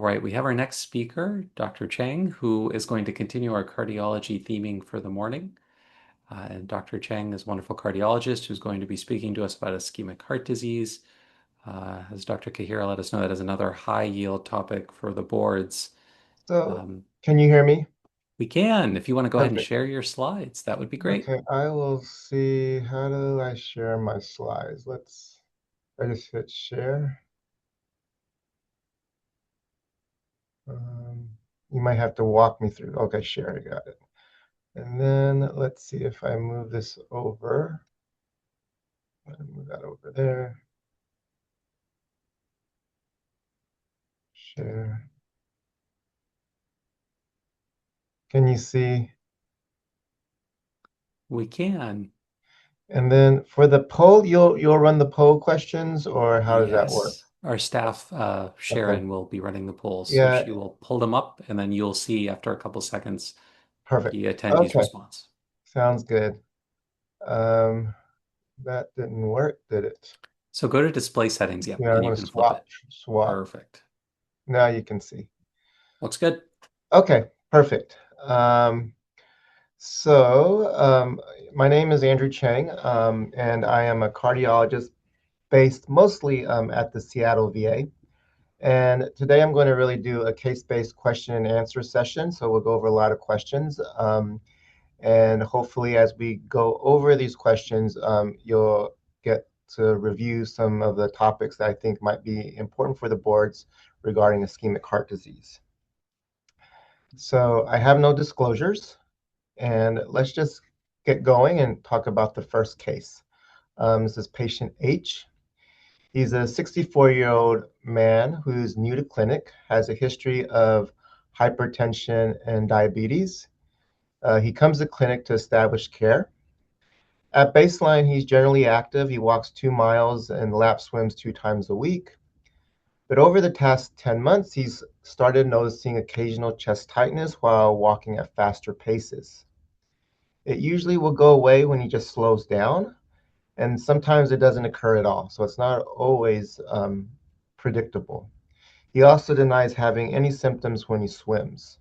Right, we have our next speaker, Dr. Chang, who is going to continue our cardiology theming for the morning. And Dr. Chang is a wonderful cardiologist who's going to be speaking to us about ischemic heart disease. As Dr. Kahira let us know, that is another high yield topic for the boards. So, Um, can you hear me? we can, if you want to go ahead and Perfect. share your slides, that would be great. Okay, I will see. How do I share my slides? I just hit share. Um, you might have to walk me through. Okay, share, I got it. And then let's see if I move this over. Move that over there. Share. Can you see? We can. And then for the poll, you'll run the poll questions, or how does that work? Yes, our staff, Okay. Sharon, will be running the polls. So Yeah, she will pull them up and then you'll see after a couple seconds perfect. the attendees' Okay, response. sounds good. Um, that didn't work, did it? So go to display settings, yep, Yeah, I'm and you going to can flip it. swap. Perfect. Now you can see. Looks good. Okay, perfect. So my name is Andrew Chang, and I am a cardiologist based mostly at the Seattle VA. And today I'm going to really do a case-based question and answer session. So we'll go over a lot of questions. And hopefully, as we go over these questions, you'll get to review some of the topics that I think might be important for the boards regarding ischemic heart disease. So I have no disclosures, and let's just get going and talk about the first case. This is patient H. He's a 64-year-old man who's new to clinic, has a history of hypertension and diabetes. He comes to clinic to establish care. At baseline, he's generally active. He walks 2 miles and lap swims 2 times a week. But over the past 10 months, he's started noticing occasional chest tightness while walking at faster paces. It usually will go away when he just slows down, and sometimes it doesn't occur at all. So it's not always predictable. He also denies having any symptoms when he swims.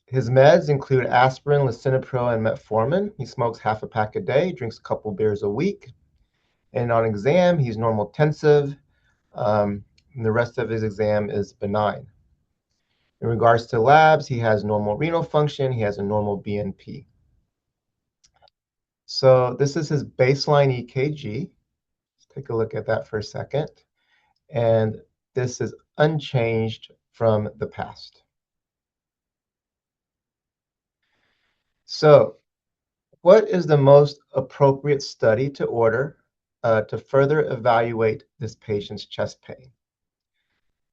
His meds include aspirin, lisinopril, and metformin. He smokes half a pack a day, drinks a couple beers a week. And on exam, he's normal tensive. And the rest of his exam is benign. In regards to labs, he has normal renal function. He has a normal BNP. So this is his baseline EKG. Let's take a look at that for a second. And this is unchanged from the past. So what is the most appropriate study to order to further evaluate this patient's chest pain?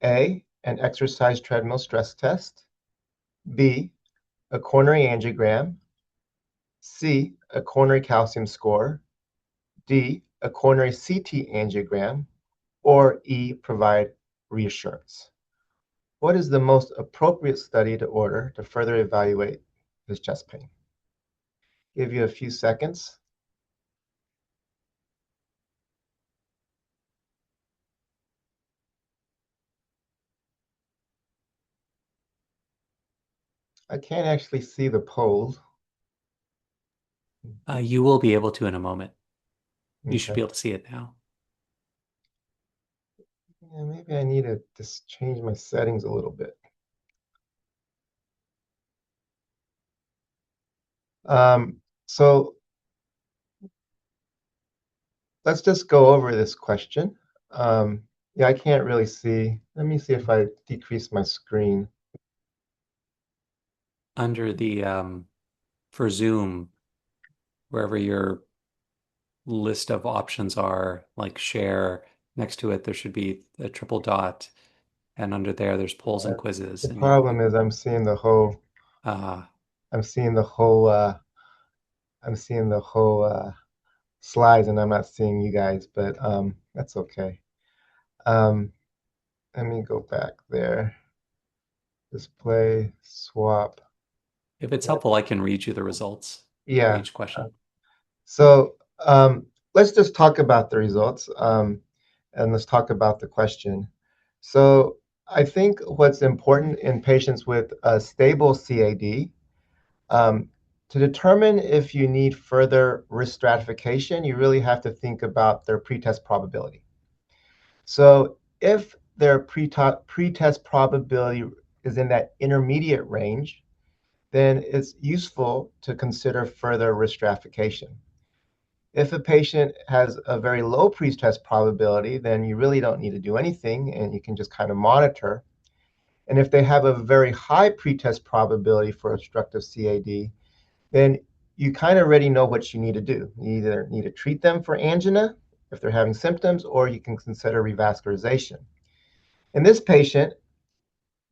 A, an exercise treadmill stress test. B, a coronary angiogram. C, a coronary calcium score. D, a coronary CT angiogram. Or E, provide reassurance. What is the most appropriate study to order to further evaluate this chest pain? Give you a few seconds. I can't actually see the polls. You will be able to in a moment. You should Okay. be able to see it now. Yeah, maybe I need to just change my settings a little bit. So let's just go over this question. Yeah, I can't really see. Let me see if I decrease my screen. Under the, for Zoom, wherever your list of options are, like share, next to it, there should be a triple dot. And under there, there's polls and quizzes. The And problem is uh, I'm seeing the whole, I'm seeing the whole slides, and I'm not seeing you guys, but that's okay. Um, Let me go back there. Display, swap. if it's helpful, I can read you the results for Yeah. each question. So let's just talk about the results and let's talk about the question. So I think what's important in patients with a stable CAD, um, to determine if you need further risk stratification, you really have to think about their pretest probability. So if their pretest probability is in that intermediate range, then it's useful to consider further risk stratification. If a patient has a very low pretest probability, then you really don't need to do anything and you can just kind of monitor. And if they have a very high pretest probability for obstructive CAD, then you kind of already know what you need to do. You either need to treat them for angina if they're having symptoms, or you can consider revascularization. In this patient,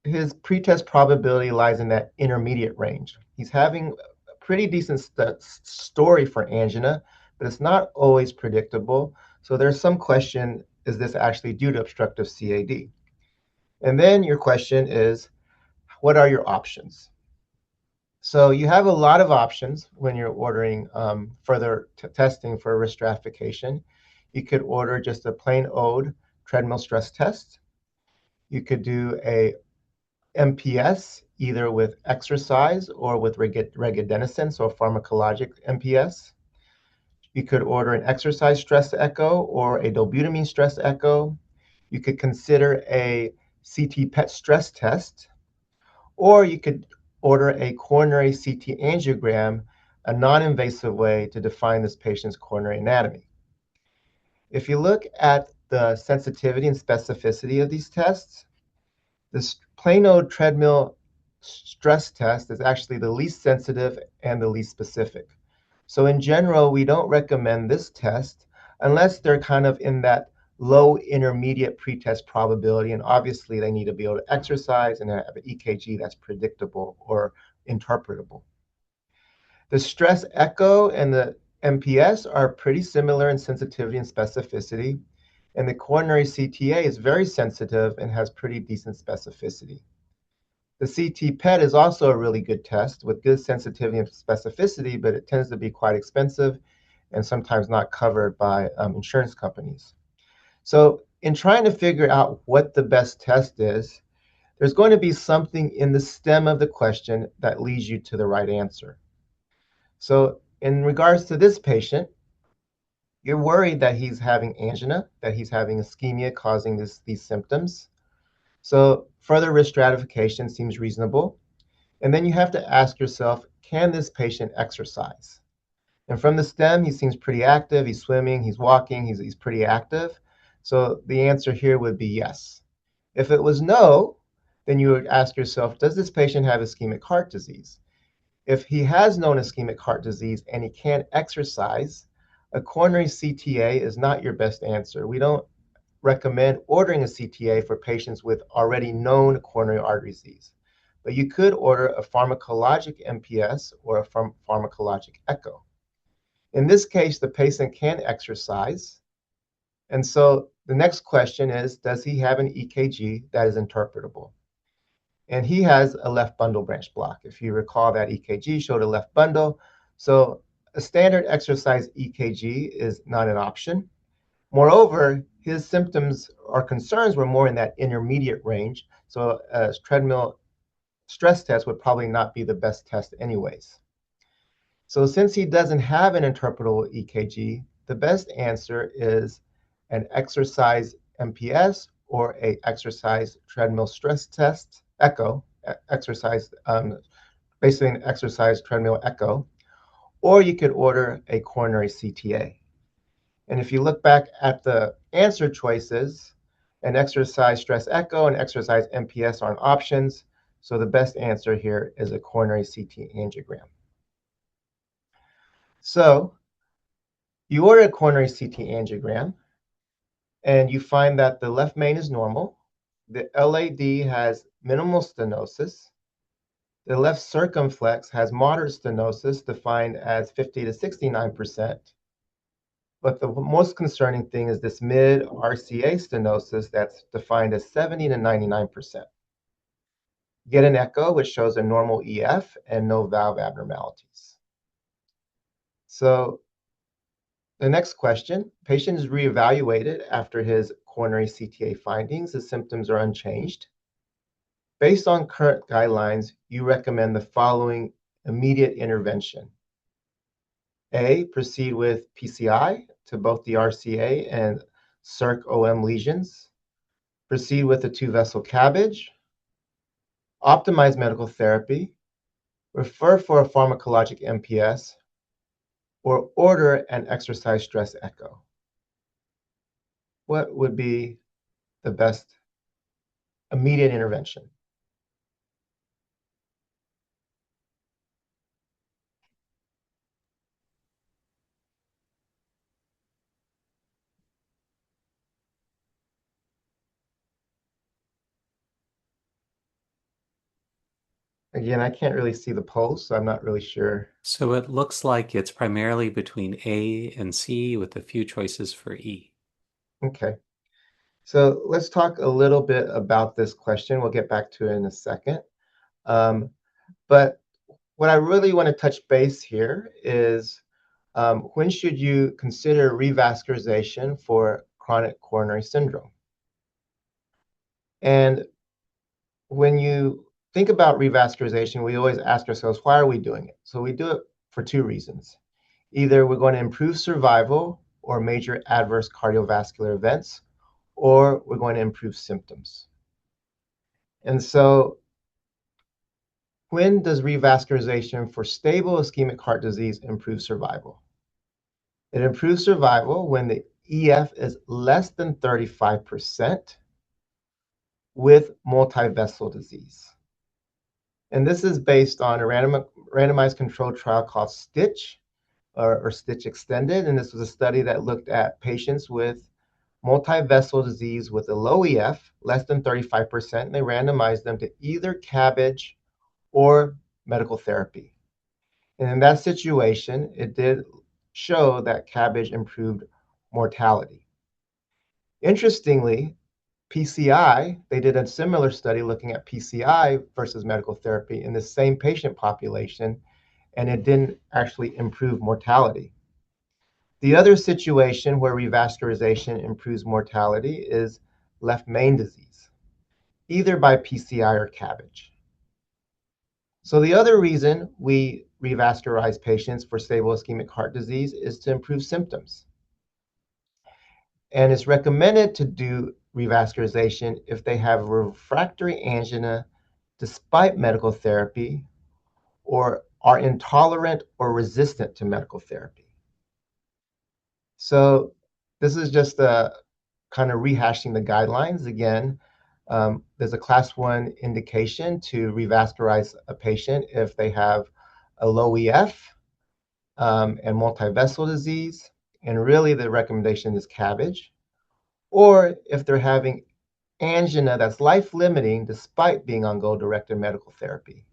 his pretest probability lies in that intermediate range. He's having a pretty decent story for angina, but it's not always predictable. So there's some question, is this actually due to obstructive CAD? And then your question is, what are your options? So you have a lot of options when you're ordering further testing for risk stratification. You could order just a plain old treadmill stress test. You could do a MPS, either with exercise or with regadenoson, so a pharmacologic MPS. You could order an exercise stress echo or a dobutamine stress echo. You could consider a CT PET stress test, or you could order a coronary CT angiogram, a non-invasive way to define this patient's coronary anatomy. If you look at the sensitivity and specificity of these tests, this plain old treadmill stress test is actually the least sensitive and the least specific. So in general, we don't recommend this test unless they're kind of in that low intermediate pretest probability, and obviously they need to be able to exercise and have an EKG that's predictable or interpretable. The stress echo and the MPS are pretty similar in sensitivity and specificity, and the coronary CTA is very sensitive and has pretty decent specificity. The CT PET is also a really good test with good sensitivity and specificity, but it tends to be quite expensive and sometimes not covered by insurance companies. So in trying to figure out what the best test is, there's going to be something in the stem of the question that leads you to the right answer. So in regards to this patient, you're worried that he's having angina, that he's having ischemia causing these symptoms. So further risk stratification seems reasonable. And then you have to ask yourself, can this patient exercise? And from the stem, he seems pretty active. He's swimming, he's walking, he's pretty active. So the answer here would be yes. If it was no, then you would ask yourself, does this patient have ischemic heart disease? If he has known ischemic heart disease and he can't exercise, a coronary CTA is not your best answer. We don't recommend ordering a CTA for patients with already known coronary artery disease. But you could order a pharmacologic MPS or a pharmacologic echo. In this case, the patient can exercise. And so the next question is, does he have an EKG that is interpretable? And he has a left bundle branch block. If you recall, that EKG showed a left bundle. So a standard exercise EKG is not an option. Moreover, his symptoms or concerns were more in that intermediate range. So a treadmill stress test would probably not be the best test anyways. So since he doesn't have an interpretable EKG, the best answer is an exercise MPS or a exercise treadmill stress test echo, exercise, basically an exercise treadmill echo, or you could order a coronary CTA. And if you look back at the answer choices, an exercise stress echo and exercise MPS aren't options. So the best answer here is a coronary CT angiogram. So you order a coronary CT angiogram and you find that the left main is normal. The LAD has minimal stenosis. The left circumflex has moderate stenosis defined as 50 to 69%. But the most concerning thing is this mid RCA stenosis that's defined as 70 to 99%. Get an echo, which shows a normal EF and no valve abnormalities. So the next question, patient is reevaluated after his coronary CTA findings, the symptoms are unchanged. Based on current guidelines, you recommend the following immediate intervention. A, proceed with PCI to both the RCA and circ-OM lesions. Proceed with a two-vessel CABG. Optimize medical therapy. Refer for a pharmacologic MPS, or order an exercise stress echo. What would be the best immediate intervention? Again, I can't really see the pulse, so I'm not really sure. So it looks like it's primarily between A and C with a few choices for E. Okay. So let's talk a little bit about this question. We'll get back to it in a second. But what I really want to touch base here is when should you consider revascularization for chronic coronary syndrome? And when you think about revascularization, we always ask ourselves, why are we doing it? So we do it for two reasons. Either we're going to improve survival or major adverse cardiovascular events, or we're going to improve symptoms. And so when does revascularization for stable ischemic heart disease improve survival? It improves survival when the EF is less than 35% with multivessel disease. And this is based on a randomized controlled trial called STITCH, or STITCH Extended. And this was a study that looked at patients with multivessel disease with a low EF, less than 35%, and they randomized them to either CABG or medical therapy. And in that situation, it did show that CABG improved mortality. Interestingly, PCI, they did a similar study looking at PCI versus medical therapy in the same patient population, and it didn't actually improve mortality. The other situation where revascularization improves mortality is left main disease, either by PCI or CABG. So the other reason we revascularize patients for stable ischemic heart disease is to improve symptoms. And it's recommended to do revascularization if they have refractory angina despite medical therapy or are intolerant or resistant to medical therapy. So this is just kind of rehashing the guidelines again. There's a class 1 indication to revascularize a patient if they have a low EF and multivessel disease. And really the recommendation is CABG. Or if they're having angina that's life-limiting despite being on goal-directed medical therapy.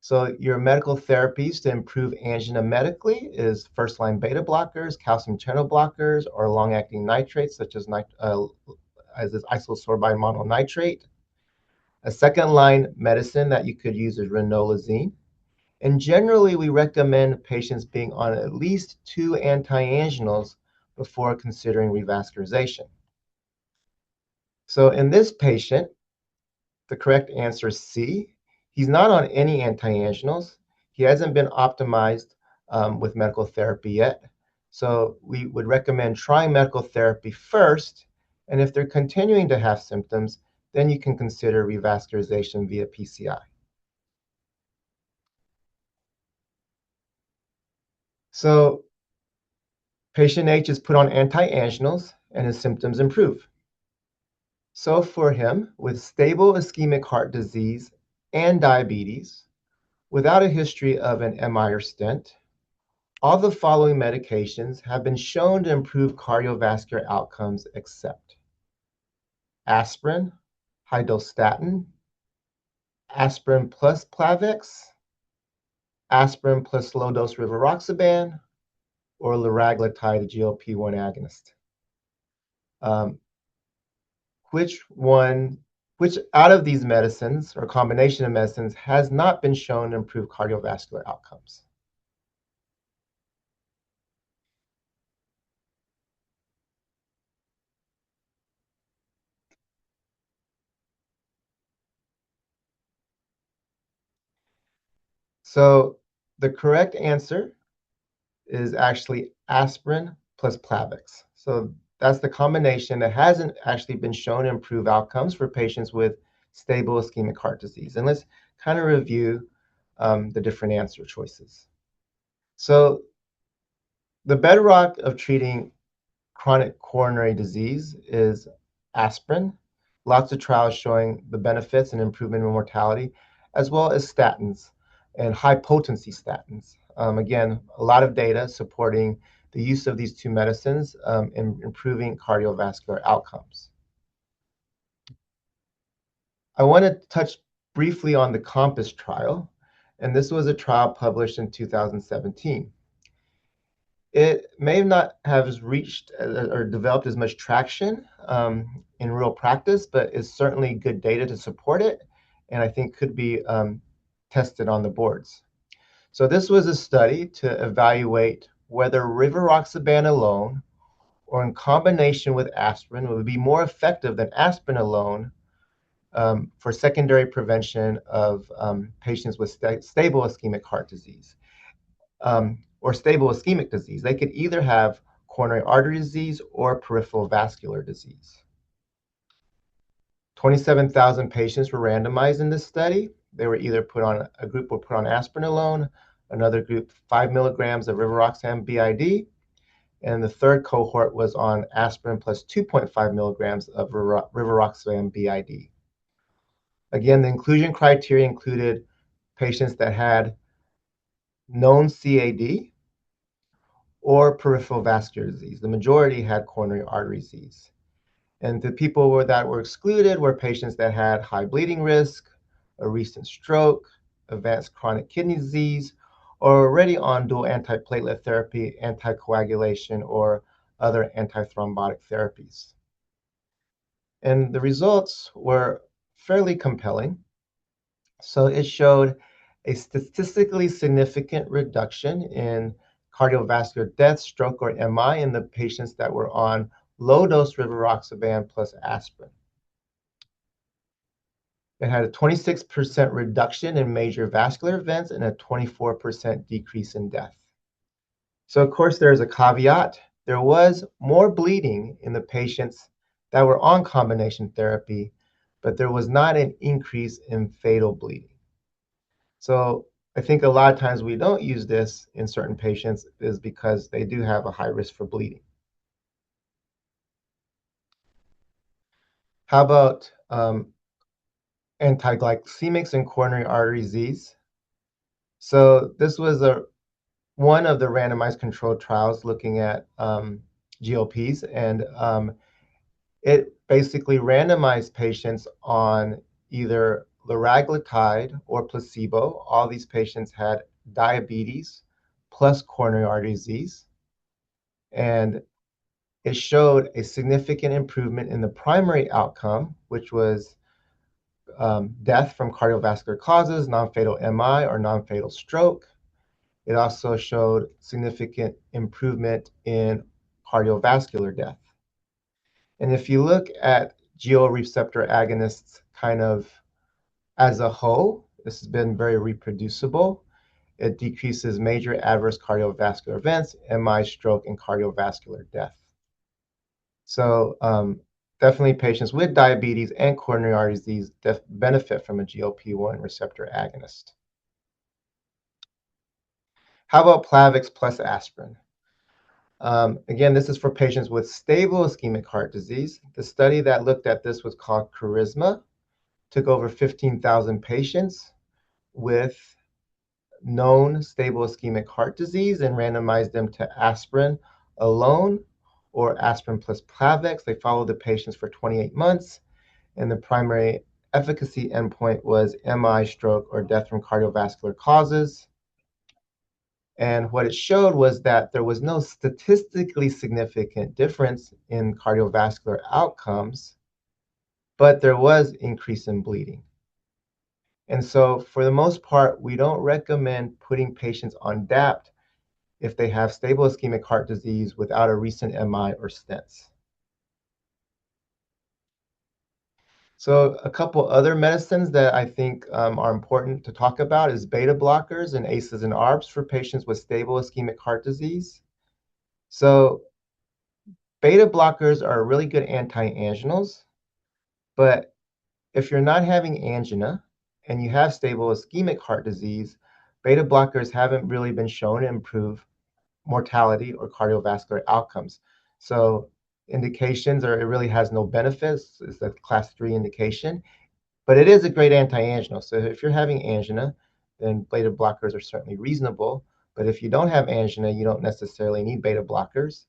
So your medical therapies to improve angina medically is first-line beta blockers, calcium channel blockers, or long-acting nitrates such as isosorbide mononitrate. A second-line medicine that you could use is ranolazine. And generally, we recommend patients being on at least 2 antianginals before considering revascularization. So in this patient, the correct answer is C. He's not on any antianginals. He hasn't been optimized with medical therapy yet. So we would recommend trying medical therapy first. And if they're continuing to have symptoms, then you can consider revascularization via PCI. So patient H is put on antianginals and his symptoms improve. So for him, with stable ischemic heart disease and diabetes, without a history of an MI or stent, all the following medications have been shown to improve cardiovascular outcomes except aspirin, hydrostatin, aspirin plus Plavix, aspirin plus low-dose rivaroxaban, or liraglutide, GLP-1 agonist. Which out of these medicines or combination of medicines has not been shown to improve cardiovascular outcomes? So the correct answer is actually aspirin plus Plavix. So that's the combination that hasn't actually been shown to improve outcomes for patients with stable ischemic heart disease. And let's kind of review the different answer choices. So the bedrock of treating chronic coronary disease is aspirin. Lots of trials showing the benefits and improvement in mortality, as well as statins and high potency statins. Again, a lot of data supporting the use of these two medicines in improving cardiovascular outcomes. I want to touch briefly on the COMPASS trial, and this was a trial published in 2017. It may not have reached or developed as much traction in real practice, but is certainly good data to support it, and I think could be tested on the boards. So this was a study to evaluate whether rivaroxaban alone or in combination with aspirin would be more effective than aspirin alone for secondary prevention of patients with stable ischemic heart disease. Or stable ischemic disease. They could either have coronary artery disease or peripheral vascular disease. 27,000 patients were randomized in this study. They were either a group were put on aspirin alone, another group 5 milligrams of rivaroxaban BID, and the third cohort was on aspirin plus 2.5 milligrams of rivaroxaban BID. Again, the inclusion criteria included patients that had known CAD, or peripheral vascular disease. The majority had coronary artery disease. And the people that were excluded were patients that had high bleeding risk, a recent stroke, advanced chronic kidney disease, or already on dual antiplatelet therapy, anticoagulation, or other antithrombotic therapies. And the results were fairly compelling. So it showed a statistically significant reduction in cardiovascular death, stroke, or MI in the patients that were on low-dose rivaroxaban plus aspirin. It had a 26% reduction in major vascular events and a 24% decrease in death. So, of course, there's a caveat. There was more bleeding in the patients that were on combination therapy, but there was not an increase in fatal bleeding. So I think a lot of times we don't use this in certain patients is because they do have a high risk for bleeding. How about antiglycemics and coronary artery disease? So this was one of the randomized controlled trials looking at GLPs, and it basically randomized patients on either liraglutide or placebo. All these patients had diabetes plus coronary artery disease, and it showed a significant improvement in the primary outcome, which was death from cardiovascular causes, non-fatal MI, or non-fatal stroke. It also showed significant improvement in cardiovascular death. And if you look at GO receptor agonists kind of as a whole, this has been very reproducible. It decreases major adverse cardiovascular events, MI, stroke, and cardiovascular death. So definitely patients with diabetes and coronary artery disease benefit from a GLP-1 receptor agonist. How about Plavix plus aspirin? Again, this is for patients with stable ischemic heart disease. The study that looked at this was called Charisma. Took over 15,000 patients with known stable ischemic heart disease and randomized them to aspirin alone or aspirin plus Plavix. They followed the patients for 28 months, and the primary efficacy endpoint was MI, stroke, or death from cardiovascular causes. And what it showed was that there was no statistically significant difference in cardiovascular outcomes, but there was increase in bleeding. And so for the most part, we don't recommend putting patients on DAPT if they have stable ischemic heart disease without a recent MI or stents. So a couple other medicines that I think are important to talk about is beta blockers and ACEs and ARBs for patients with stable ischemic heart disease. So beta blockers are really good anti-anginals, but if you're not having angina and you have stable ischemic heart disease, beta blockers haven't really been shown to improve mortality or cardiovascular outcomes. So indications are it really has no benefits. It's a class 3 indication, but it is a great anti-anginal. So if you're having angina, then beta blockers are certainly reasonable. But if you don't have angina, you don't necessarily need beta blockers.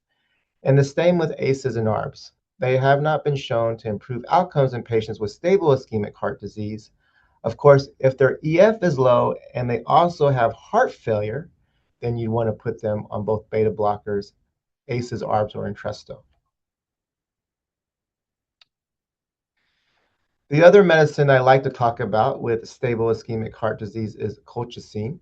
And the same with ACEs and ARBs. They have not been shown to improve outcomes in patients with stable ischemic heart disease. Of course, if their EF is low and they also have heart failure, then you want to put them on both beta blockers, ACEs, ARBs, or Entresto. The other medicine I like to talk about with stable ischemic heart disease is colchicine.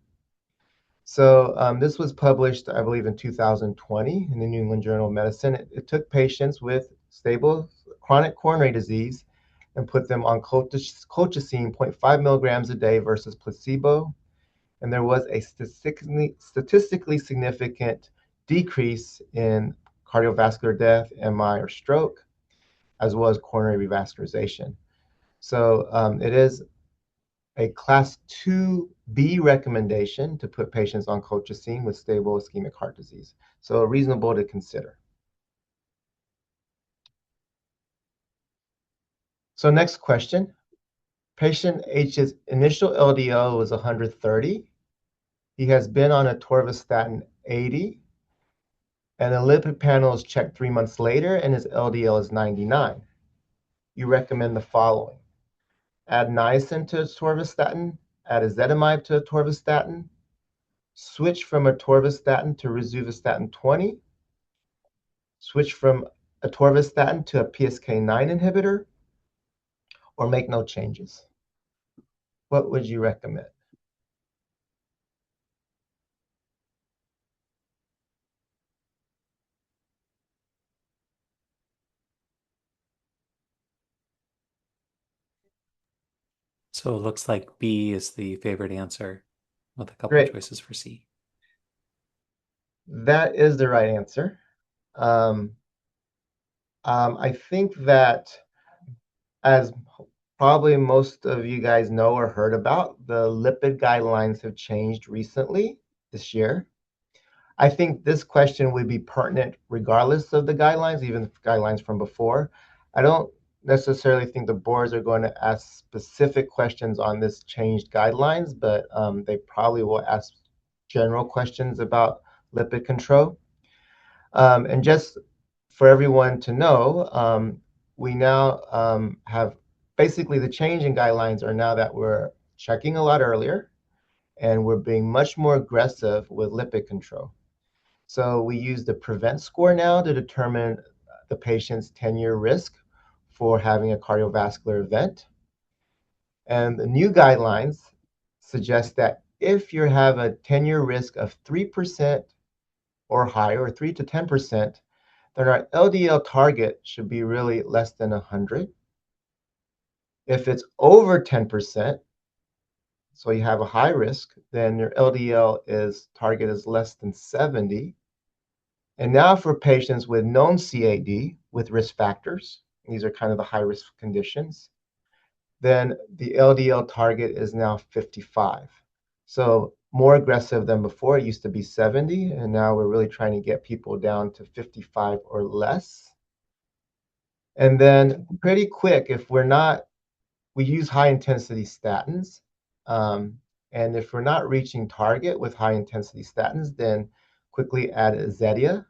So this was published, I believe, in 2020 in the New England Journal of Medicine. It took patients with stable chronic coronary disease and put them on colchicine 0.5 milligrams a day versus placebo. And there was a statistically significant decrease in cardiovascular death, MI, or stroke, as well as coronary revascularization. So it is a class 2B recommendation to put patients on colchicine with stable ischemic heart disease. So reasonable to consider. So next question. Patient H's initial LDL was 130. He has been on atorvastatin 80, and the lipid panel is checked 3 months later, and his LDL is 99. You recommend the following. Add niacin to atorvastatin, add ezetimibe to atorvastatin, switch from atorvastatin to rosuvastatin 20, switch from atorvastatin to a PCSK9 inhibitor, or make no changes. What would you recommend? So it looks like B is the favorite answer with a couple Great. choices for C. That is the right answer. Um, I think that, as probably most of you guys know or heard about, the lipid guidelines have changed recently this year. I think this question would be pertinent regardless of the guidelines, even the guidelines from before. I don't necessarily think the boards are going to ask specific questions on this changed guidelines, but they probably will ask general questions about lipid control. And just for everyone to know, we now have basically the change in guidelines are now that we're checking a lot earlier and we're being much more aggressive with lipid control. So we use the PREVENT score now to determine the patient's 10-year risk for having a cardiovascular event. And the new guidelines suggest that if you have a 10-year risk of 3% or higher, or 3 to 10%, then our LDL target should be really less than 100. If it's over 10%, so you have a high risk, then your LDL target is less than 70. And now for patients with known CAD with risk factors, these are kind of the high risk conditions, then the LDL target is now 55. So more aggressive than before. It used to be 70, and now we're really trying to get people down to 55 or less. And then pretty quick, if we're not, we use high intensity statins. And if we're not reaching target with high intensity statins, then quickly add Zetia.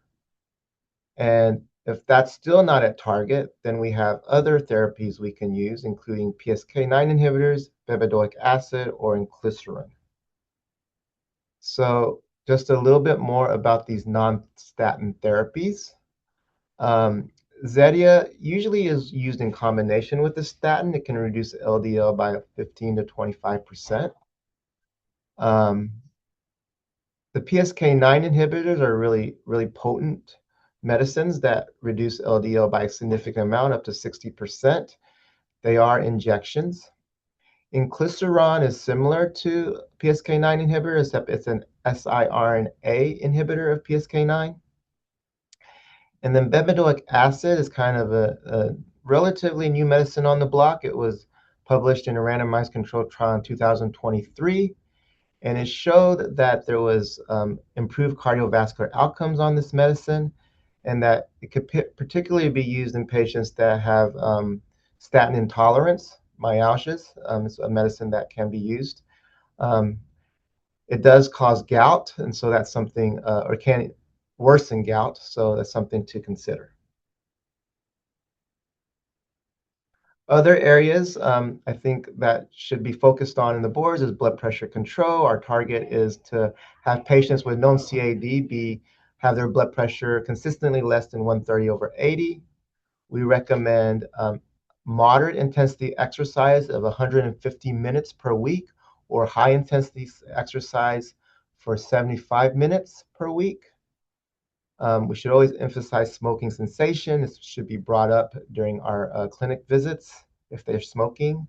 And if that's still not at target, then we have other therapies we can use, including PCSK9 inhibitors, bempedoic acid, or inclisiran. So just a little bit more about these non-statin therapies. Zetia usually is used in combination with the statin. It can reduce LDL by 15 to 25%. The PCSK9 inhibitors are really, really potent medicines that reduce LDL by a significant amount, up to 60%. They are injections. Inclisiran is similar to PCSK9 inhibitor, except it's an siRNA inhibitor of PCSK9. And then bempedoic acid is kind of a relatively new medicine on the block. It was published in a randomized controlled trial in 2023, and it showed that there was improved cardiovascular outcomes on this medicine, and that it could particularly be used in patients that have statin intolerance, myalgias. It's a medicine that can be used. Um, it does cause gout, and so that's something, or can worsen gout, so that's something to consider. Other areas I think that should be focused on in the boards is blood pressure control. Our target is to have patients with known CAD have their blood pressure consistently less than 130/80. We recommend moderate intensity exercise of 150 minutes per week, or high intensity exercise for 75 minutes per week. We should always emphasize smoking cessation. This should be brought up during our clinic visits if they're smoking.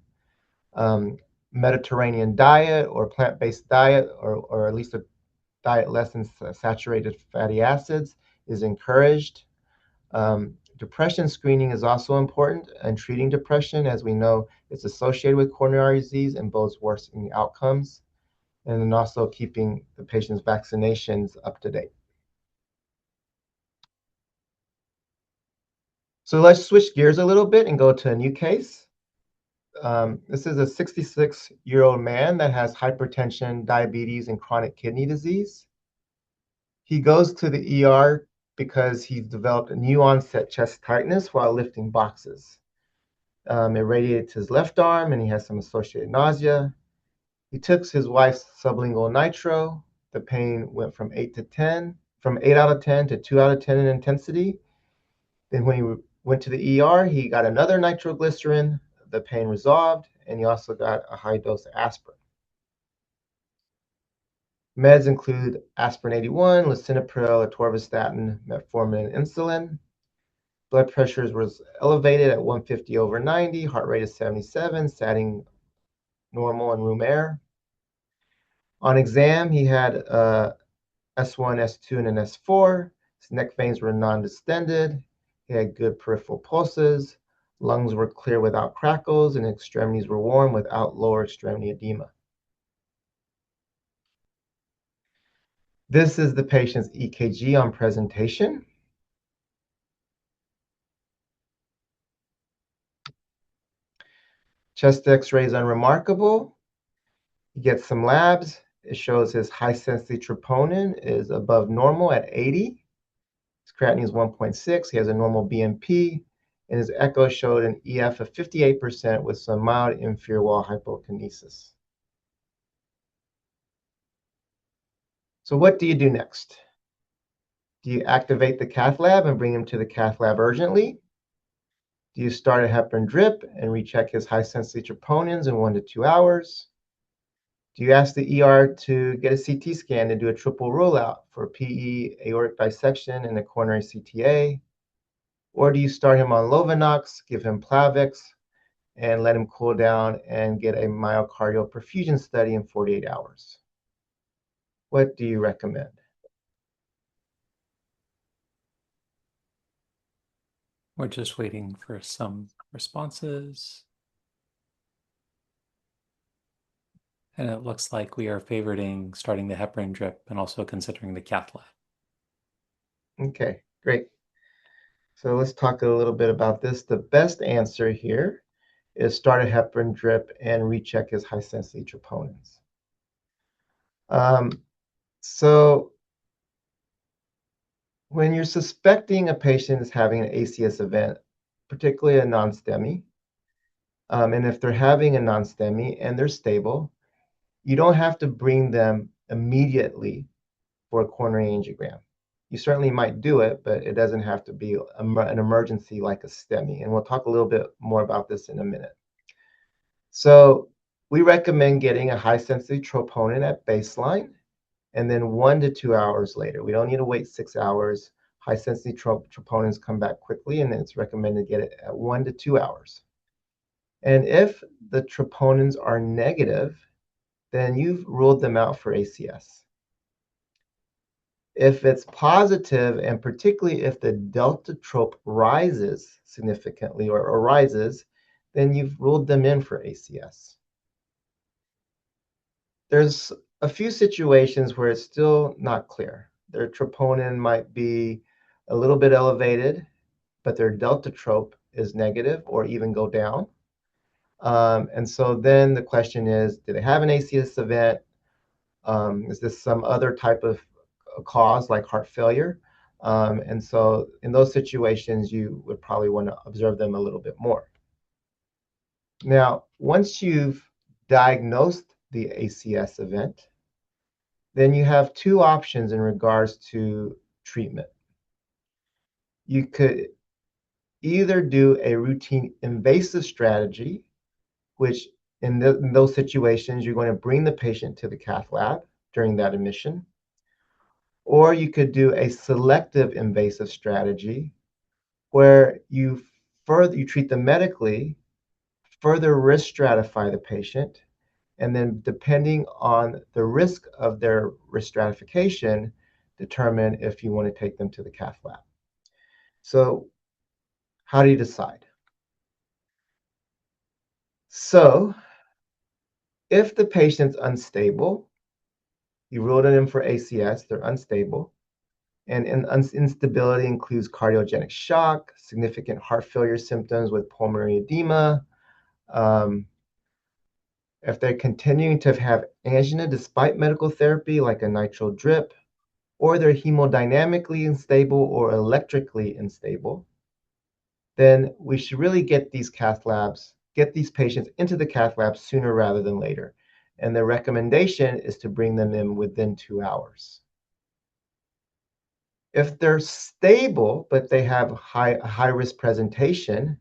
Mediterranean diet or plant-based diet, or at least a diet less in saturated fatty acids, is encouraged. Depression screening is also important in treating depression, as we know it's associated with coronary disease and bodes worsening outcomes, and then also keeping the patient's vaccinations up to date. So let's switch gears a little bit and go to a new case. This is a 66-year-old man that has hypertension, diabetes, and chronic kidney disease. He goes to the ER because he's developed a new onset chest tightness while lifting boxes. It radiated to his left arm, and he has some associated nausea. He took his wife's sublingual nitro. The pain went from 8 out of 10 to 2 out of 10 in intensity. Then when he went to the ER, he got another nitroglycerin. The pain resolved, and he also got a high dose of aspirin. Meds include aspirin 81, lisinopril, atorvastatin, metformin, and insulin. Blood pressure was elevated at 150/90, heart rate is 77, statin normal in room air. On exam, he had S1, S2, and an S4. His neck veins were non-distended. He had good peripheral pulses. Lungs were clear without crackles, and extremities were warm without lower extremity edema. This is the patient's EKG on presentation. Chest x-ray is unremarkable. He gets some labs. It shows his high-sensitivity troponin is above normal at 80. His creatinine is 1.6. He has a normal BNP, and his echo showed an EF of 58% with some mild inferior wall hypokinesis. So what do you do next? Do you activate the cath lab and bring him to the cath lab urgently? Do you start a heparin drip and recheck his high-sensitivity troponins in 1 to 2 hours? Do you ask the ER to get a CT scan and do a triple rule-out for PE, aortic dissection, and a coronary CTA? Or do you start him on Lovenox, give him Plavix, and let him cool down and get a myocardial perfusion study in 48 hours? What do you recommend? We're just waiting for some responses. And it looks like we are favoriting starting the heparin drip and also considering the cath lab. Okay, great. So let's talk a little bit about this. The best answer here is start a heparin drip and recheck his high-sensitivity troponins. So when you're suspecting a patient is having an ACS event, particularly a non-STEMI, and if they're having a non-STEMI and they're stable, you don't have to bring them immediately for a coronary angiogram. You certainly might do it, but it doesn't have to be an emergency like a STEMI. And we'll talk a little bit more about this in a minute. So we recommend getting a high-sensitivity troponin at baseline, and then 1 to 2 hours later. We don't need to wait 6 hours. High-sensitivity troponins come back quickly, and it's recommended to get it at 1 to 2 hours. And if the troponins are negative, then you've ruled them out for ACS. If it's positive, and particularly if the delta trope rises significantly or rises, then you've ruled them in for ACS. There's a few situations where it's still not clear. Their troponin might be a little bit elevated, but their delta trope is negative or even go down. And so then the question is, do they have an ACS event? Is this some other type of cause like heart failure? And so in those situations, you would probably want to observe them a little bit more. Now, once you've diagnosed the ACS event, then you have two options in regards to treatment. You could either do a routine invasive strategy, which in those situations, you're going to bring the patient to the cath lab during that admission. Or you could do a selective invasive strategy where you treat them medically, further risk stratify the patient, and then depending on the risk of their risk stratification, determine if you want to take them to the cath lab. So how do you decide? So if the patient's unstable, you ruled it in for ACS, they're unstable, and instability includes cardiogenic shock, significant heart failure symptoms with pulmonary edema. If they're continuing to have angina despite medical therapy, like a nitral drip, or they're hemodynamically unstable or electrically unstable, then we should really get these patients into the cath lab sooner rather than later. And the recommendation is to bring them in within 2 hours. If they're stable, but they have a high risk presentation,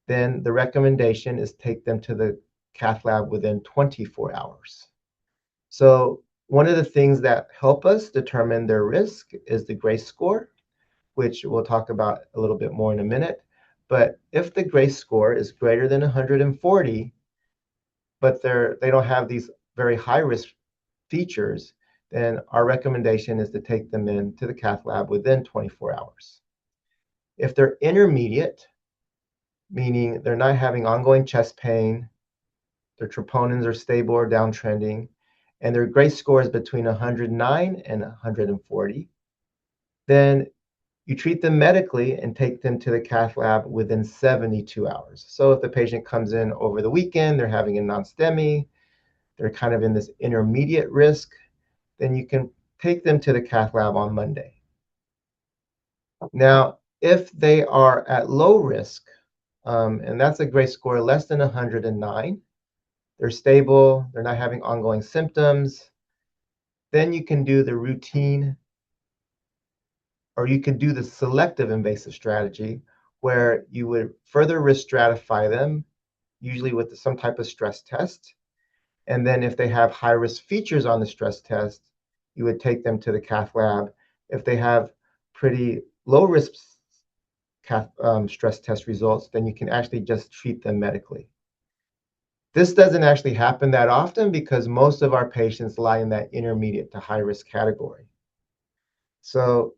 then the recommendation is take them to the cath lab within 24 hours. So one of the things that help us determine their risk is the GRACE score, which we'll talk about a little bit more in a minute. But if the GRACE score is greater than 140, but they don't have these very high risk features, then our recommendation is to take them in to the cath lab within 24 hours. If they're intermediate, meaning they're not having ongoing chest pain, their troponins are stable or downtrending, and their GRACE score is between 109 and 140, then you treat them medically and take them to the cath lab within 72 hours. So if the patient comes in over the weekend, they're having a non-STEMI, they're kind of in this intermediate risk, then you can take them to the cath lab on Monday. Now, if they are at low risk, and that's a GRACE score less than 109, they're stable, they're not having ongoing symptoms, then you can do the routine, or you can do the selective invasive strategy where you would further risk stratify them, usually with some type of stress test. And then if they have high risk features on the stress test, you would take them to the cath lab. If they have pretty low risk stress test results, then you can actually just treat them medically. This doesn't actually happen that often because most of our patients lie in that intermediate to high risk category. So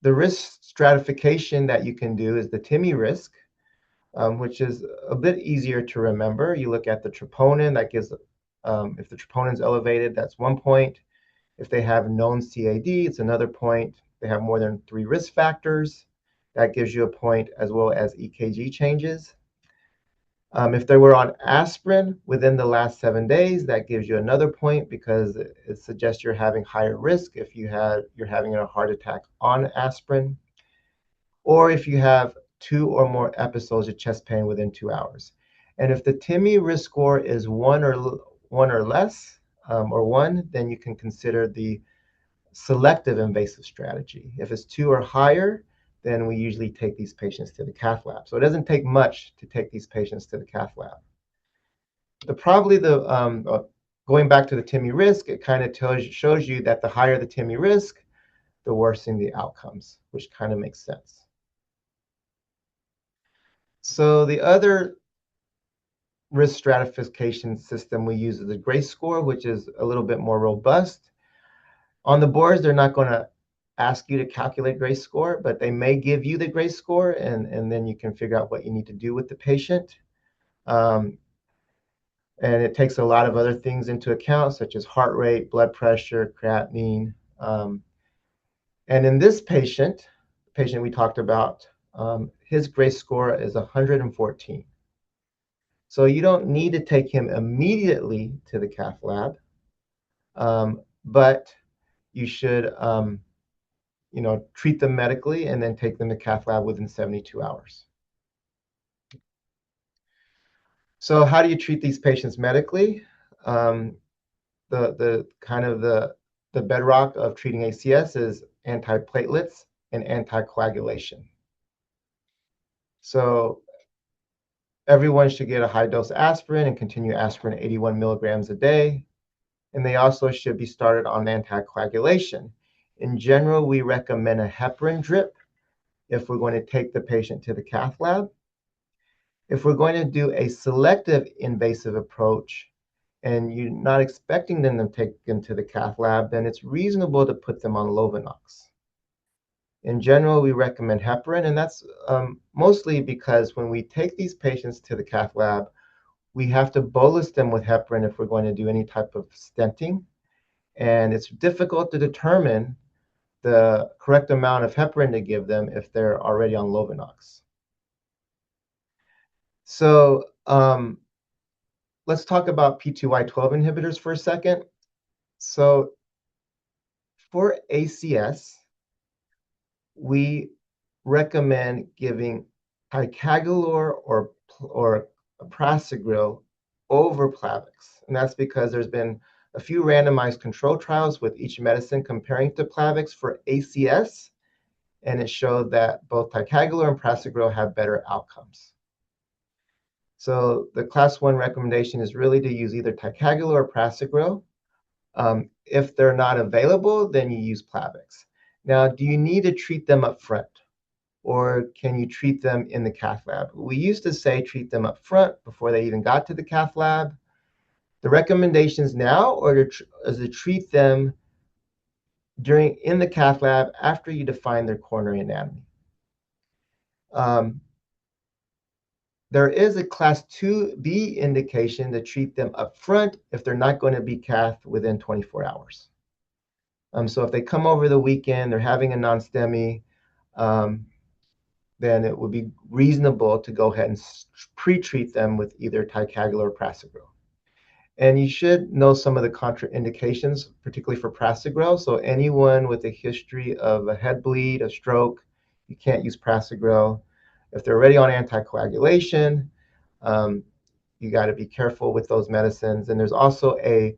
the risk stratification that you can do is the TIMI risk, which is a bit easier to remember. You look at the troponin, that gives, if the troponin is elevated, that's 1 point. If they have known CAD, it's another point. They have more than 3 risk factors, that gives you a point, as well as EKG changes. If they were on aspirin within the last 7 days, that gives you another point because it suggests you're having higher risk if you're having a heart attack on aspirin, or if you have 2 or more episodes of chest pain within 2 hours. And if the TIMI risk score is one or less, or 1, then you can consider the selective invasive strategy. If it's 2 or higher, then we usually take these patients to the cath lab. So it doesn't take much to take these patients to the cath lab. Going back to the TIMI risk, it kind of shows you that the higher the TIMI risk, the worse in the outcomes, which kind of makes sense. So the other risk stratification system we use is the GRACE score, which is a little bit more robust. On the boards, they're not going to ask you to calculate GRACE score, but they may give you the GRACE score, and then you can figure out what you need to do with the patient. Um, and it takes a lot of other things into account, such as heart rate, blood pressure, creatinine. And in this patient, the patient we talked about, his GRACE score is 114. So you don't need to take him immediately to the cath lab, but you should, treat them medically and then take them to cath lab within 72 hours. So how do you treat these patients medically? The kind of the bedrock of treating ACS is antiplatelets and anticoagulation. So everyone should get a high dose aspirin and continue aspirin 81 milligrams a day. And they also should be started on anticoagulation. In general, we recommend a heparin drip if we're going to take the patient to the cath lab. If we're going to do a selective invasive approach and you're not expecting them to take them to the cath lab, then it's reasonable to put them on Lovenox. In general, we recommend heparin, and that's mostly because when we take these patients to the cath lab, we have to bolus them with heparin if we're going to do any type of stenting. And it's difficult to determine the correct amount of heparin to give them if they're already on Lovenox. So let's talk about P2Y12 inhibitors for a second. So for ACS, we recommend giving ticagrelor or prasugrel over Plavix. And that's because there's been a few randomized control trials with each medicine comparing to Plavix for ACS, and it showed that both ticagrelor and prasugrel have better outcomes. So the class 1 recommendation is really to use either ticagrelor or prasugrel. If they're not available, then you use Plavix. Now, do you need to treat them up front, or can you treat them in the cath lab? We used to say treat them up front before they even got to the cath lab. The recommendations now are to treat them in the cath lab after you define their coronary anatomy. There is a class 2B indication to treat them up front if they're not going to be cath within 24 hours. So if they come over the weekend, they're having a non-STEMI, then it would be reasonable to go ahead and pre-treat them with either ticagrelor or prasugrel. And you should know some of the contraindications, particularly for prasugrel. So anyone with a history of a head bleed, a stroke, you can't use prasugrel. If they're already on anticoagulation, you got to be careful with those medicines. And there's also a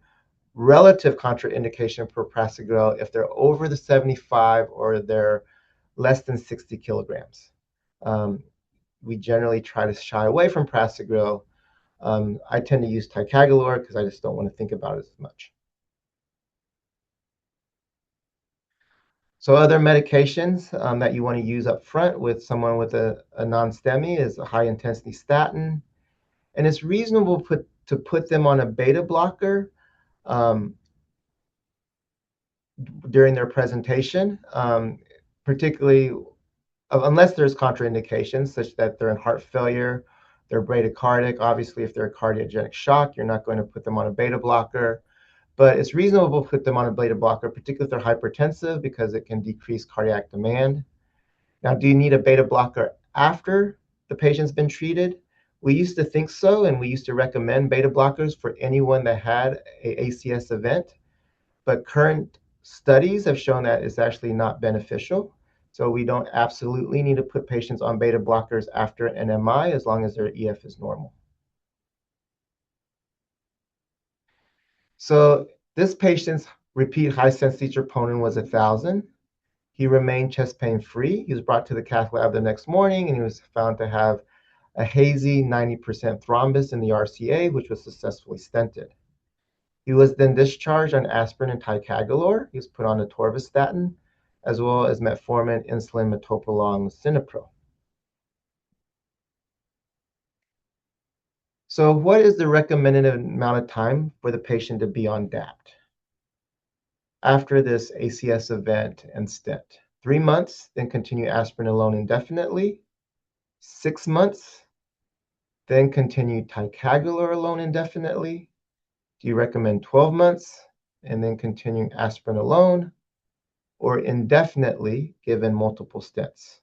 relative contraindication for prasugrel if they're over the 75 or they're less than 60 kilograms. We generally try to shy away from prasugrel. I tend to use ticagrelor because I just don't want to think about it as much. So other medications that you want to use up front with someone with a non-STEMI is a high-intensity statin. And it's reasonable to put them on a beta blocker during their presentation, particularly unless there's contraindications such that they're in heart failure, they're bradycardic. Obviously, if they're a cardiogenic shock, you're not going to put them on a beta blocker. But it's reasonable to put them on a beta blocker, particularly if they're hypertensive, because it can decrease cardiac demand. Now, do you need a beta blocker after the patient's been treated? We used to think so, and we used to recommend beta blockers for anyone that had a ACS event. But current studies have shown that it's actually not beneficial. So we don't absolutely need to put patients on beta blockers after an MI as long as their EF is normal. So this patient's repeat high-sensitivity troponin was 1,000. He remained chest pain free. He was brought to the cath lab the next morning, and he was found to have a hazy 90% thrombus in the RCA, which was successfully stented. He was then discharged on aspirin and ticagrelor. He was put on atorvastatin, as well as metformin, insulin, metoprolol, and lisinopril. So what is the recommended amount of time for the patient to be on DAPT after this ACS event and stent? 3 months, then continue aspirin alone indefinitely. 6 months, then continue ticagrelor alone indefinitely. Do you recommend 12 months and then continue aspirin alone, or indefinitely given multiple stents?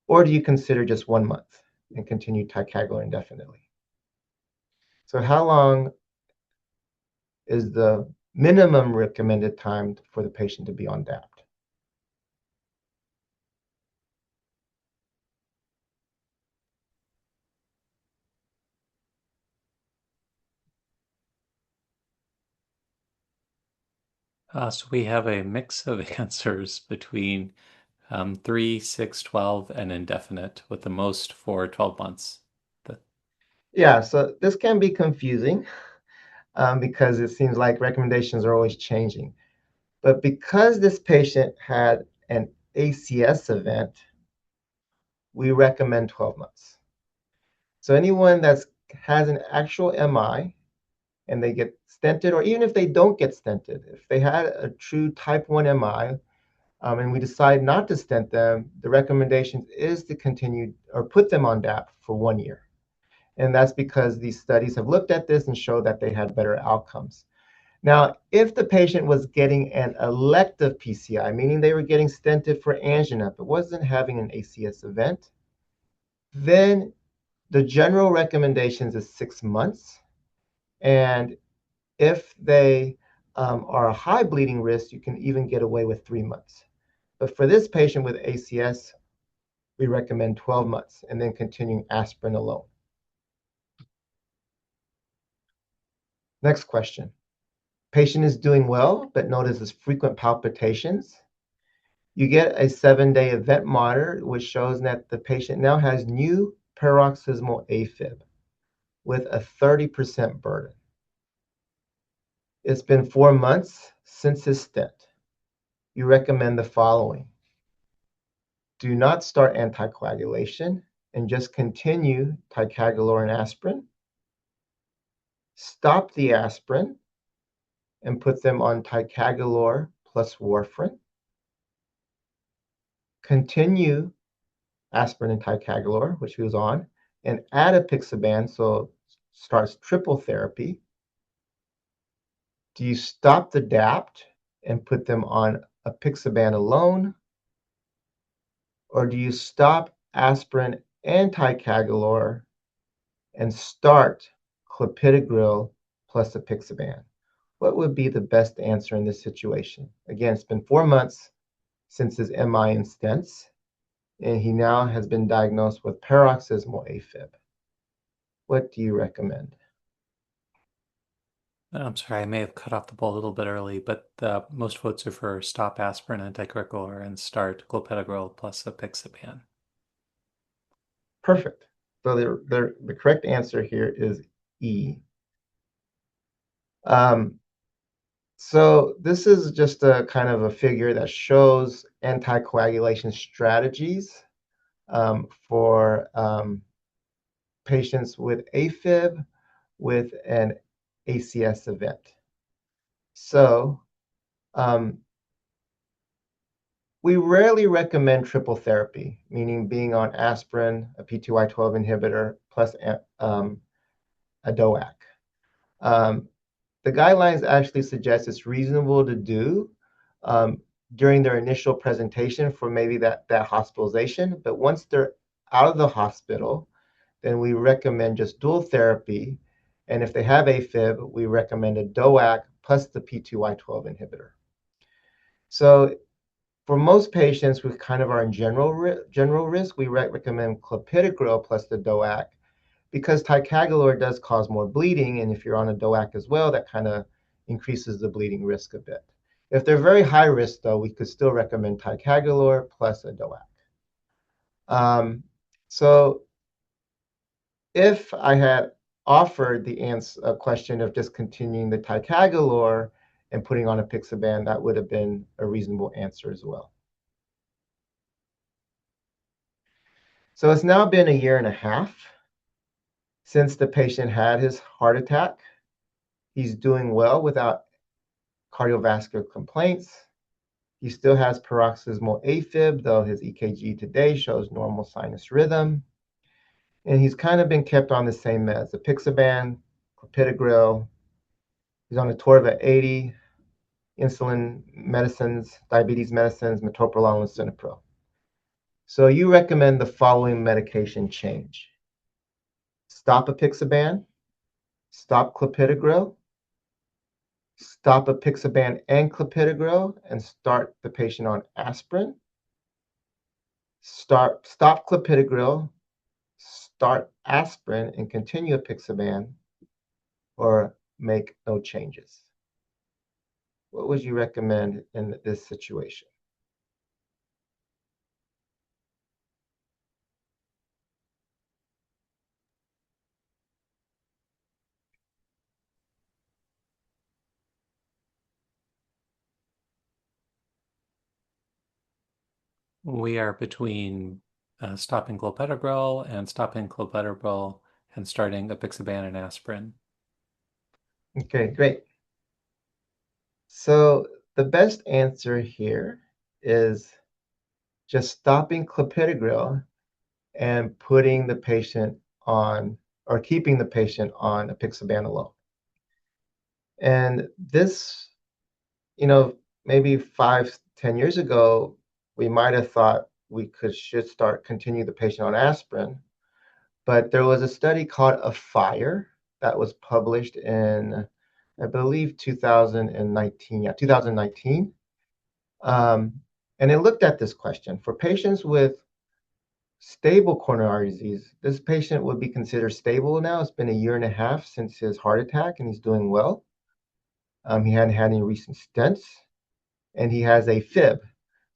Or do you consider just 1 month and continue ticagrelor indefinitely? So how long is the minimum recommended time for the patient to be on DAPT? So we have a mix of answers between 3, 6, 12, and indefinite, with the most for 12 months. Yeah, so this can be confusing because it seems like recommendations are always changing. But because this patient had an ACS event, we recommend 12 months. So anyone that has an actual MI and they get stented, or even if they don't get stented, if they had a true type 1 MI, and we decide not to stent them, the recommendation is to continue or put them on DAPT for 1 year. And that's because these studies have looked at this and show that they had better outcomes. Now, if the patient was getting an elective PCI, meaning they were getting stented for angina, but wasn't having an ACS event, then the general recommendations is 6 months. And if they are a high bleeding risk, you can even get away with 3 months. But for this patient with ACS, we recommend 12 months and then continuing aspirin alone. Next question. Patient is doing well, but notices frequent palpitations. You get a 7-day event monitor, which shows that the patient now has new paroxysmal AFib with a 30% burden. It's been 4 months since his stent. You recommend the following. Do not start anticoagulation and just continue ticagrelor and aspirin. Stop the aspirin and put them on ticagrelor plus warfarin. Continue aspirin and ticagrelor, which he was on, and add apixaban, so starts triple therapy. Do you stop the DAPT and put them on apixaban alone, or do you stop aspirin and ticagrelor and start clopidogrel plus apixaban? What would be the best answer in this situation? Again, it's been 4 months since his MI and stents, and he now has been diagnosed with paroxysmal AFib. What do you recommend? I'm sorry, I may have cut off the ball a little bit early, but most votes are for stop aspirin and ticagrelor and start clopidogrel plus apixaban. Perfect. So the correct answer here is E. So this is just a kind of a figure that shows anticoagulation strategies for patients with AFib with an ACS event. So we rarely recommend triple therapy, meaning being on aspirin, a P2Y12 inhibitor, plus a DOAC. The guidelines actually suggest it's reasonable to do during their initial presentation for maybe that hospitalization. But once they're out of the hospital, then we recommend just dual therapy. And if they have AFib, we recommend a DOAC plus the P2Y12 inhibitor. So for most patients with kind of our general risk, we recommend clopidogrel plus the DOAC because ticagrelor does cause more bleeding, and if you're on a DOAC as well, that kind of increases the bleeding risk a bit. If they're very high risk, though, we could still recommend ticagrelor plus a DOAC. So if I had offered the question of just continuing the ticagrelor and putting on apixaban, that would have been a reasonable answer as well. So it's now been a year and a half Since the patient had his heart attack, he's doing well without cardiovascular complaints. He still has paroxysmal AFib, though his EKG today shows normal sinus rhythm. And he's kind of been kept on the same meds, apixaban, clopidogrel. He's on a Torva at 80, insulin medicines, diabetes medicines, metoprolol, and lisinopril. So you recommend the following medication change. Stop apixaban, stop clopidogrel, stop apixaban and clopidogrel, and start the patient on aspirin. Stop clopidogrel, start aspirin, and continue apixaban, or make no changes. What would you recommend in this situation? We are between stopping clopidogrel and starting apixaban and aspirin. Okay, great. So the best answer here is just stopping clopidogrel and putting the patient on, or keeping the patient on apixaban alone. And this, you know, maybe 5, 10 years ago, we might have thought we should continue the patient on aspirin. But there was a study called A Fire that was published in, I believe, 2019. Yeah, 2019. And it looked at this question. For patients with stable coronary disease, this patient would be considered stable now. It's been a year and a half since his heart attack, and he's doing well. He hadn't had any recent stents, and he has AFib.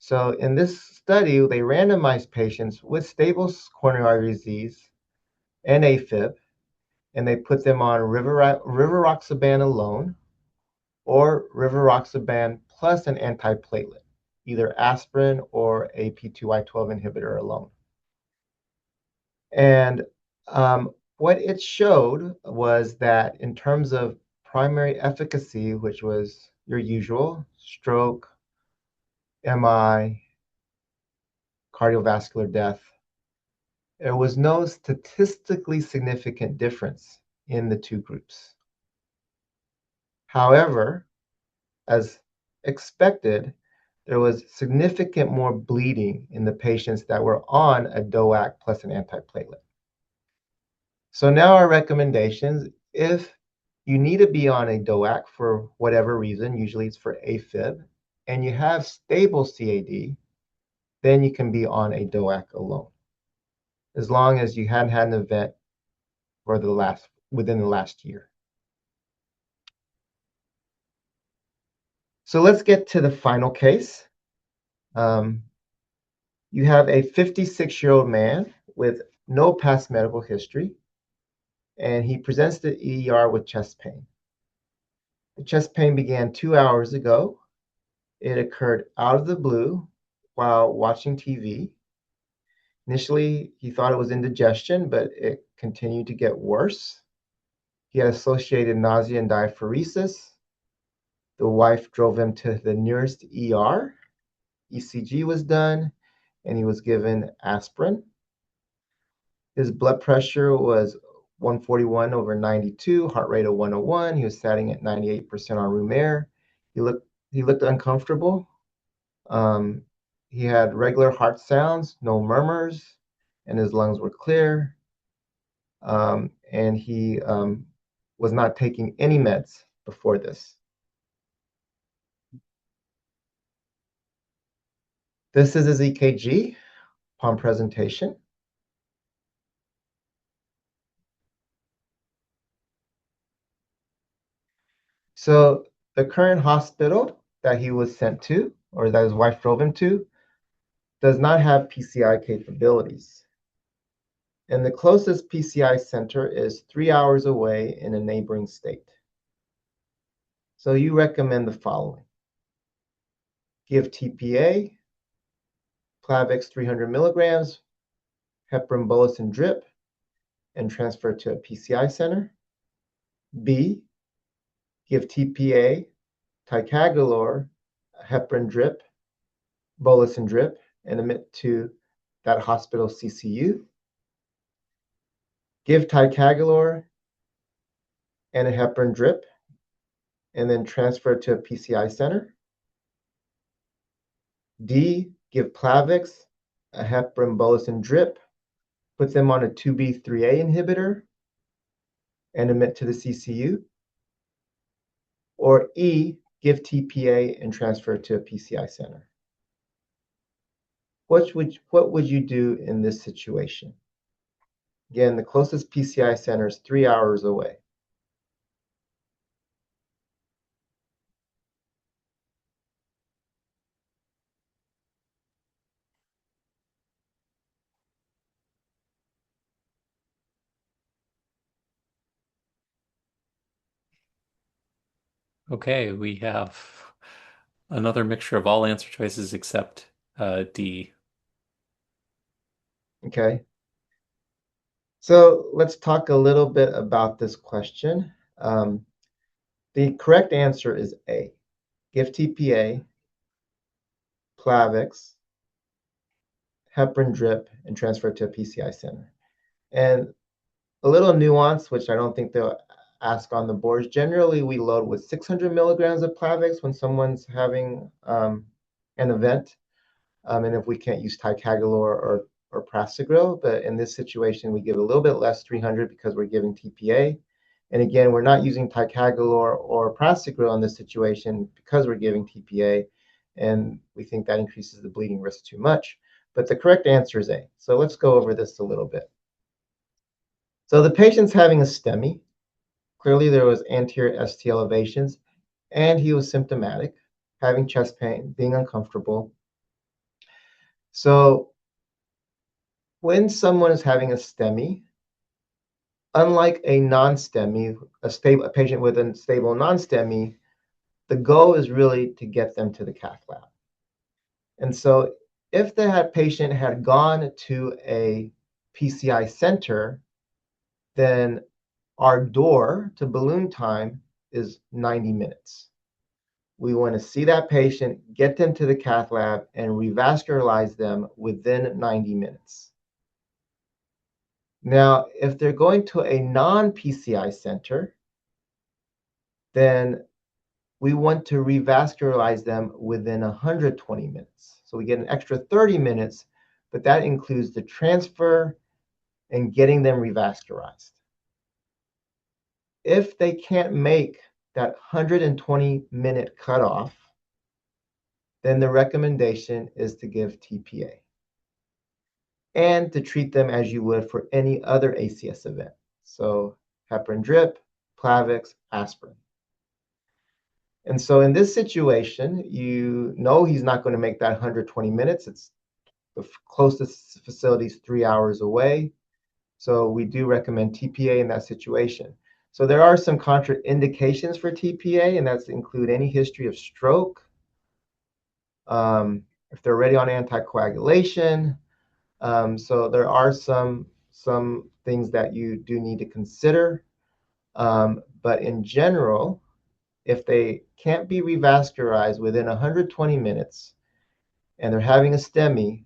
So in this study, they randomized patients with stable coronary disease and AFib, and they put them on rivaroxaban alone or rivaroxaban plus an antiplatelet, either aspirin or a P2Y12 inhibitor alone. And what it showed was that in terms of primary efficacy, which was your usual stroke, MI, cardiovascular death, there was no statistically significant difference in the two groups. However, as expected, there was significant more bleeding in the patients that were on a DOAC plus an antiplatelet. So now our recommendations, if you need to be on a DOAC for whatever reason, usually it's for AFib, and you have stable CAD, then you can be on a DOAC alone, as long as you hadn't had an event within the last year. So let's get to the final case. You have a 56-year-old man with no past medical history, and he presents to the ER with chest pain. The chest pain began 2 hours ago. It occurred out of the blue while watching TV. Initially, he thought it was indigestion, but it continued to get worse. He had associated nausea and diaphoresis. The wife drove him to the nearest ER. ECG was done, and he was given aspirin. His blood pressure was 141/92, heart rate of 101. He was sitting at 98% on room air. He looked uncomfortable. He had regular heart sounds, no murmurs, and his lungs were clear. And he was not taking any meds before this. This is his EKG upon presentation. So the current hospital that he was sent to, or that his wife drove him to, does not have PCI capabilities. And the closest PCI center is 3 hours away in a neighboring state. So you recommend the following. Give TPA, Plavix 300 milligrams, heparin bolus and drip, and transfer to a PCI center. B, give TPA, ticagrelor, heparin drip, bolus and drip, and admit to that hospital CCU. Give ticagrelor and a heparin drip, and then transfer to a PCI center. D, give Plavix, a heparin bolus and drip, put them on a 2B3A inhibitor, and admit to the CCU. Or E, give TPA and transfer to a PCI center. What would you do in this situation? Again, the closest PCI center is 3 hours away. Okay, we have another mixture of all answer choices except D. Okay. So let's talk a little bit about this question. The correct answer is A. Give TPA, Plavix, heparin drip, and transfer to a PCI center. And a little nuance, which I don't think they'll ask on the boards. Generally, we load with 600 milligrams of Plavix when someone's having an event, and if we can't use ticagrelor or prasugrel. But in this situation, we give a little bit less, 300, because we're giving TPA. And again, we're not using ticagrelor or prasugrel in this situation because we're giving TPA, and we think that increases the bleeding risk too much. But the correct answer is A. So let's go over this a little bit. So the patient's having a STEMI. Clearly, there was anterior ST elevations, and he was symptomatic, having chest pain, being uncomfortable. So when someone is having a STEMI, unlike a non-STEMI, a patient with a stable non-STEMI, the goal is really to get them to the cath lab. And so if the patient had gone to a PCI center, then our door to balloon time is 90 minutes. We want to see that patient, get them to the cath lab, and revascularize them within 90 minutes. Now, if they're going to a non-PCI center, then we want to revascularize them within 120 minutes. So we get an extra 30 minutes, but that includes the transfer and getting them revascularized. If they can't make that 120-minute cutoff, then the recommendation is to give TPA and to treat them as you would for any other ACS event. So heparin drip, Plavix, aspirin. And so in this situation, you know he's not going to make that 120 minutes. It's the closest facility is 3 hours away. So we do recommend TPA in that situation. So there are some contraindications for TPA, and that's include any history of stroke, if they're already on anticoagulation. So there are some things that you do need to consider. But in general, if they can't be revascularized within 120 minutes and they're having a STEMI,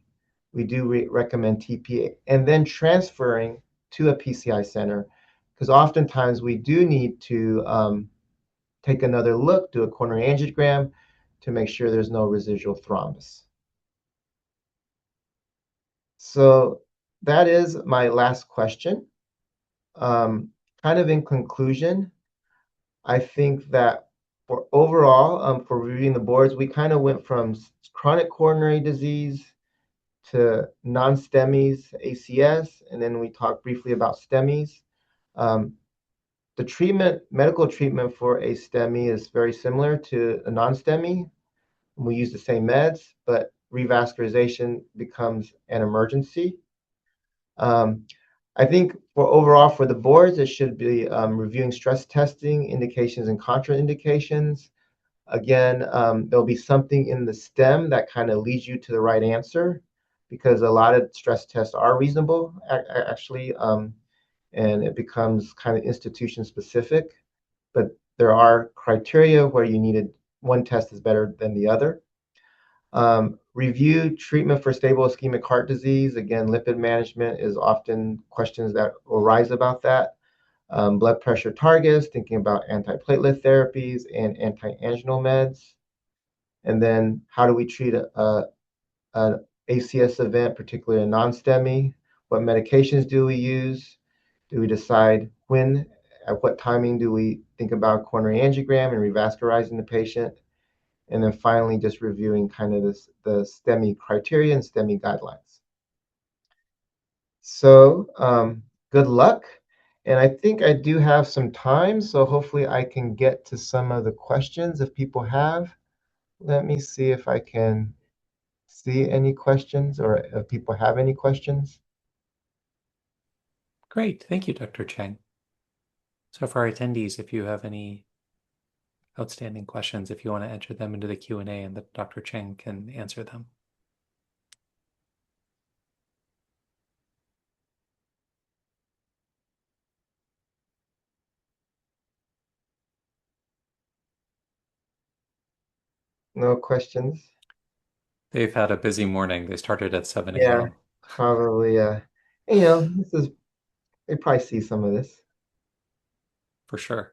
we do recommend TPA and then transferring to a PCI center, because oftentimes we do need to take another look, do a coronary angiogram to make sure there's no residual thrombus. So that is my last question. Kind of in conclusion, I think that for overall, for reviewing the boards, we kind of went from chronic coronary disease to non-STEMIs, ACS, and then we talked briefly about STEMIs. The medical treatment for a STEMI is very similar to a non-STEMI. We use the same meds, but revascularization becomes an emergency. I think for the boards, it should be reviewing stress testing, indications and contraindications. Again, there'll be something in the STEM that kind of leads you to the right answer, because a lot of stress tests are reasonable, actually. and it becomes kind of institution specific. But there are criteria where you needed one test is better than the other. Review treatment for stable ischemic heart disease. Again, lipid management is often questions that arise about that. Blood pressure targets, thinking about antiplatelet therapies and anti-anginal meds. And then how do we treat an ACS event, particularly a non-STEMI? What medications do we use? Do we decide when, at what timing do we think about coronary angiogram and revascularizing the patient? And then finally, just reviewing kind of the STEMI criteria and STEMI guidelines. So good luck. And I think I do have some time, so hopefully I can get to some of the questions if people have. Let me see if I can see any questions or if people have any questions. Great. Thank you, Dr. Cheng. So for our attendees, if you have any outstanding questions, if you want to enter them into the Q&A and that Dr. Cheng can answer them. No questions? They've had a busy morning. They started at 7 Yeah, a.m. probably. They probably see some of this. For sure.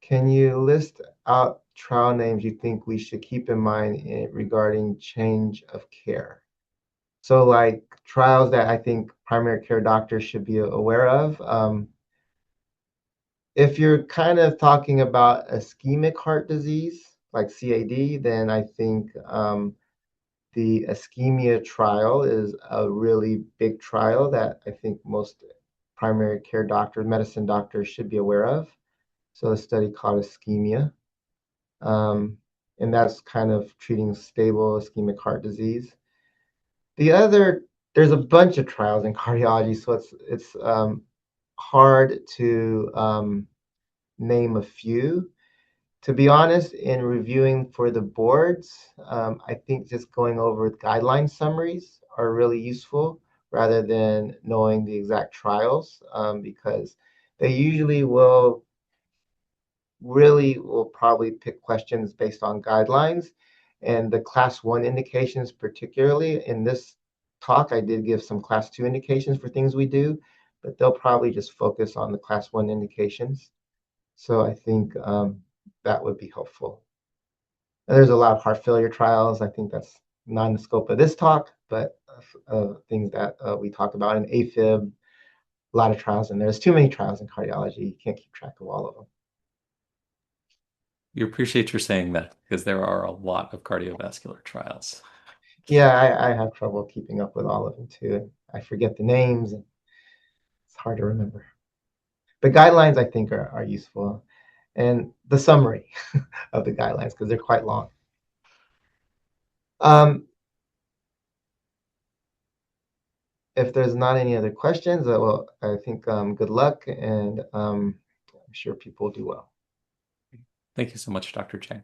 Can you list out trial names you think we should keep in mind regarding change of care? So, like trials that I think primary care doctors should be aware of. If you're kind of talking about ischemic heart disease, like CAD, then I think the ischemia trial is a really big trial that I think most primary care doctors, medicine doctors should be aware of. So, a study called ischemia. Um, and that's kind of treating stable ischemic heart disease. The other, there's a bunch of trials in cardiology, so it's hard to name a few. To be honest, in reviewing for the boards, I think just going over guideline summaries are really useful rather than knowing the exact trials, because they usually will probably pick questions based on guidelines. And the class 1 indications, particularly in this talk, I did give some class 2 indications for things we do, but they'll probably just focus on the class 1 indications. So I think that would be helpful. And there's a lot of heart failure trials. I think that's not in the scope of this talk, but things that we talk about in AFib, a lot of trials, and there's too many trials in cardiology. You can't keep track of all of them. You appreciate your saying that because there are a lot of cardiovascular trials. Yeah, I have trouble keeping up with all of them too. I forget the names, and it's hard to remember. The guidelines I think are useful, and the summary of the guidelines because they're quite long. If there's not any other questions, well, I think good luck, and I'm sure people will do well. Thank you so much, Dr. Cheng.